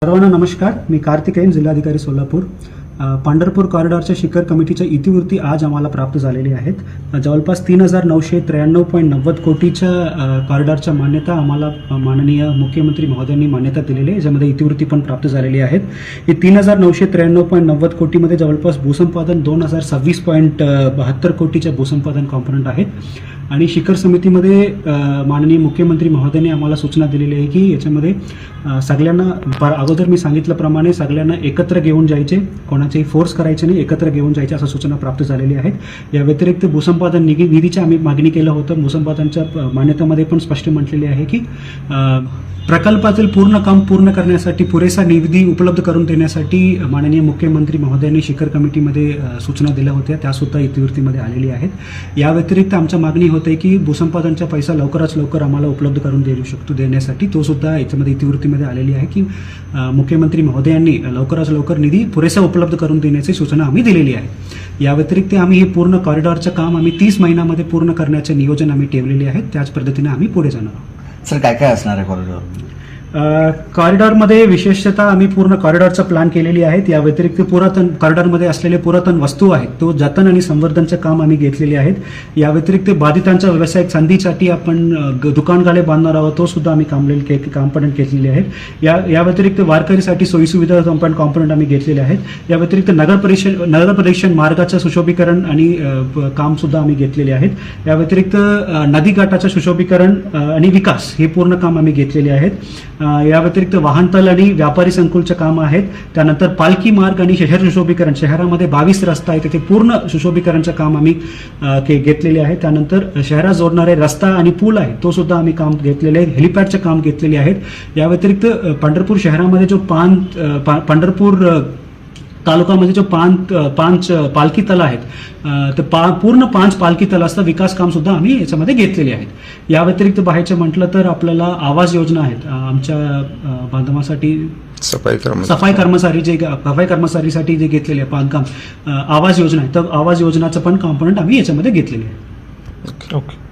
सर्वांना नमस्कार. मी कार्तिकेयन, जिल्हाधिकारी सोलापूर. पंढरपूर कॉरिडॉरच्या शिखर कमिटीच्या इतिवृत्ती आज आम्हाला प्राप्त झालेली आहेत. जवळपास 3,993.90 कोटीच्या कॉरिडॉरच्या मान्यता आम्हाला माननीय मुख्यमंत्री महोदयांनी मान्यता दिलेली आहे, ज्यामध्ये इतिवृत्ती पण प्राप्त झालेली आहेत. ही 3,993.90 कोटीमध्ये जवळपास भूसंपादन 2,026.72 कोटीच्या भूसंपादन कॉम्पोनंट आहेत. आणि शिखर समितीमध्ये माननीय मुख्यमंत्री महोदयांनी आम्हाला सूचना दिलेली आहे की याच्यामध्ये सगळ्यांना अगोदर मी सांगितल्याप्रमाणे सगळ्यांना एकत्र घेऊन जायचे, कोणाचेही फोर्स करायचे नाही, एकत्र घेऊन जायचे असं सूचना प्राप्त झालेली आहेत. या व्यतिरिक्त भूसंपादन निधीची आम्ही मागणी केलं होतं. भूसंपादनच्या मान्यतेमध्ये पण स्पष्ट म्हटलेले आहे की प्रकल्पातील पूर्ण काम पूर्ण करण्यासाठी पुरेसा निधी उपलब्ध करून देण्यासाठी माननीय मुख्यमंत्री महोदयांनी शिखर कमिटीमध्ये सूचना दिल्या होत्या, त्यासुद्धा इतिवृत्तीमध्ये आलेली आहेत. या व्यतिरिक्त आमच्या मागणी होते की भूसंपादनचा पैसा लवकरात लवकर आम्हाला उपलब्ध करून देण्यासाठी तो सुद्धा याच्यामध्ये इतिवृत्तीमध्ये आलेली आहे की मुख्यमंत्री महोदयांनी लवकरात लवकर निधी पुरेसा उपलब्ध करून देण्याची सूचना आम्ही दिलेली आहे. या व्यतिरिक्त आम्ही हे पूर्ण कॉरिडॉरचं काम आम्ही 30 महिन्यामध्ये पूर्ण करण्याचे नियोजन आम्ही ठेवलेले आहे. त्याच पद्धतीने आम्ही पुढे जाणार आहोत. सर, काय काय असणार आहे कॉरिडॉर? कॉरिडॉरमध्ये विशेषतः आम्ही पूर्ण कॉरिडॉरचा प्लॅन केलेली आहेत. या व्यतिरिक्त पुरातन कॉरिडॉरमध्ये असलेले पुरातन वस्तू आहेत तो जतन आणि संवर्धनचे काम आम्ही घेतलेले आहेत. या व्यतिरिक्त बाधितांच्या व्यावसायिक संधीसाठी आपण दुकानगाळे बांधणार आहोत, तो सुद्धा आम्ही कॉम्पोनंट घेतलेले आहेत. या व्यतिरिक्त वारकरीसाठी सोयीसुविधा कॉम्पोनंट आम्ही घेतलेले आहेत. या व्यतिरिक्त नगर परिषद मार्गाचं सुशोभीकरण आणि काम सुद्धा आम्ही घेतलेले आहेत. या व्यतिरिक्त नदीघाटाचं सुशोभीकरण आणि विकास हे पूर्ण काम आम्ही घेतलेले आहेत. या व्यतिरिक्त वाहनतळ आणि व्यापारी संकुलचे काम आहेत. त्यानंतर पालखी मार्ग आणि शहर सुशोभीकरण, शहरामध्ये 22 रस्ता आहे तिथे पूर्ण सुशोभीकरणचं काम आम्ही घेतलेले आहे. त्यानंतर शहरात जोडणारे रस्ता आणि पूल आहे तो सुद्धा आम्ही काम घेतलेले आहे. हेलिपॅडचे काम घेतलेले आहेत. या व्यतिरिक्त पंढरपूर शहरामध्ये जो पंढरपूर तालुक्यामध्ये जो पाच पालखी तळ आहेत तर पूर्ण 5 पालखी तळाचं विकास काम सुद्धा आम्ही याच्यामध्ये घेतलेले आहेत. या व्यतिरिक्त बाहेरचं म्हटलं तर आपल्याला आवास योजना आहेत आमच्या बांधकामासाठी, सफाई कर्मचारीसाठी जे घेतलेले बांधकाम आवास योजना आहे, तर आवास योजनाचं पण कॉम्पोनंट आम्ही याच्यामध्ये घेतलेले आहे. ओके.